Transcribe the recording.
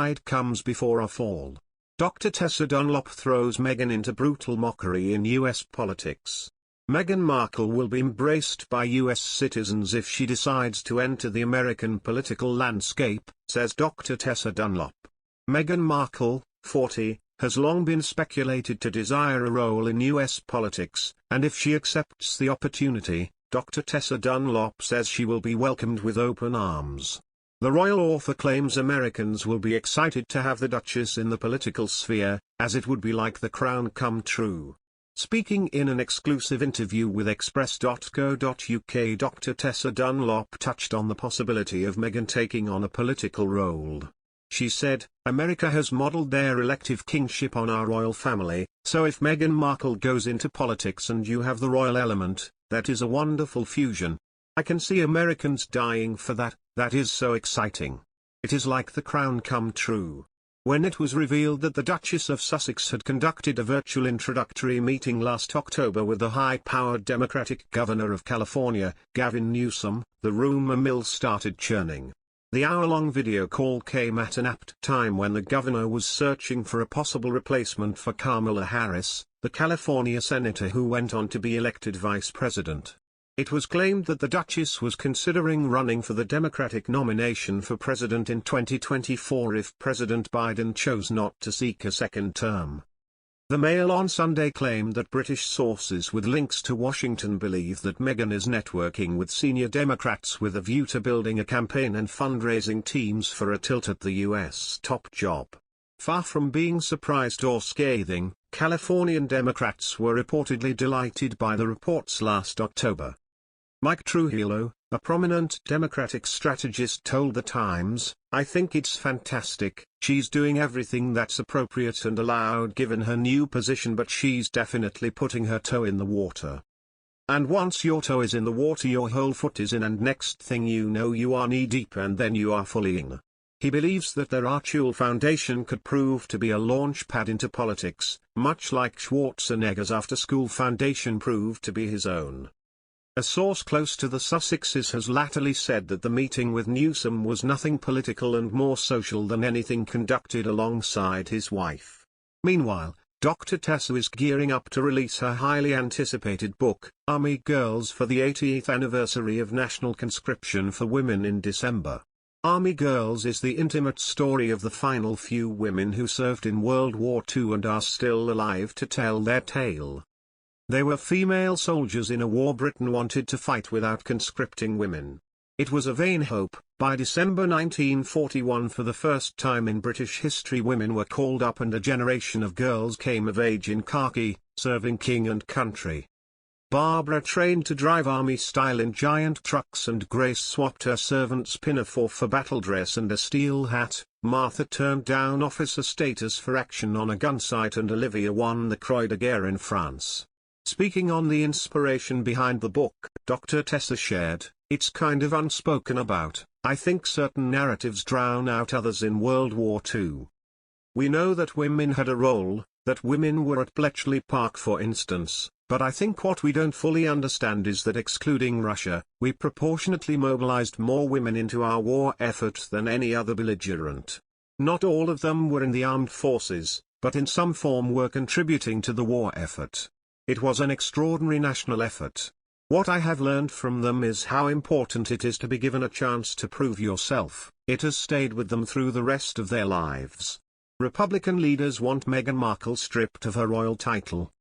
pride comes before a fall. Dr. Tessa Dunlop throws Meghan into brutal mockery in US politics. Meghan Markle will be embraced by US citizens if she decides to enter the American political landscape, says Dr. Tessa Dunlop. Meghan Markle, 40, has long been speculated to desire a role in US politics, and if she accepts the opportunity, Dr. Tessa Dunlop says she will be welcomed with open arms. The royal author claims Americans will be excited to have the Duchess in the political sphere, as it would be like the crown come true. Speaking in an exclusive interview with Express.co.uk, Dr. Tessa Dunlop touched on the possibility of Meghan taking on a political role. She said, "America has modelled their elective kingship on our royal family, so if Meghan Markle goes into politics and you have the royal element, that is a wonderful fusion. I can see Americans dying for that, that is so exciting. It is like the crown come true." When it was revealed that the Duchess of Sussex had conducted a virtual introductory meeting last October with the high-powered Democratic Governor of California, Gavin Newsom, the rumour mill started churning. The hour-long video call came at an apt time when the governor was searching for a possible replacement for Kamala Harris, the California senator who went on to be elected vice president. It was claimed that the Duchess was considering running for the Democratic nomination for president in 2024 if President Biden chose not to seek a second term. The Mail on Sunday claimed that British sources with links to Washington believe that Meghan is networking with senior Democrats with a view to building a campaign and fundraising teams for a tilt at the US top job. Far from being surprised or scathing, Californian Democrats were reportedly delighted by the reports last October. Mike Trujillo, a prominent Democratic strategist, told The Times, "I think it's fantastic. She's doing everything that's appropriate and allowed given her new position, but she's definitely putting her toe in the water. And once your toe is in the water, your whole foot is in, and next thing you know you are knee-deep and then you are fully in." He believes that their Archie Foundation could prove to be a launch pad into politics, much like Schwarzenegger's after-school foundation proved to be his own. A source close to the Sussexes has latterly said that the meeting with Newsom was nothing political and more social than anything conducted alongside his wife. Meanwhile, Dr. Tessa is gearing up to release her highly anticipated book, Army Girls, for the 80th anniversary of national conscription for women in December. Army Girls is the intimate story of the final few women who served in World War II and are still alive to tell their tale. They were female soldiers in a war Britain wanted to fight without conscripting women. It was a vain hope. By December 1941, for the first time in British history, women were called up and a generation of girls came of age in khaki, serving king and country. Barbara trained to drive army style in giant trucks, and Grace swapped her servant's pinafore for battle dress and a steel hat. Martha turned down officer status for action on a gun site, and Olivia won the Croix de Guerre in France. Speaking on the inspiration behind the book, Dr. Tessa shared, "It's kind of unspoken about. I think certain narratives drown out others in World War II. We know that women had a role, that women were at Bletchley Park for instance, but I think what we don't fully understand is that excluding Russia, we proportionately mobilized more women into our war effort than any other belligerent. Not all of them were in the armed forces, but in some form were contributing to the war effort. It was an extraordinary national effort. What I have learned from them is how important it is to be given a chance to prove yourself. It has stayed with them through the rest of their lives." Republican leaders want Meghan Markle stripped of her royal title,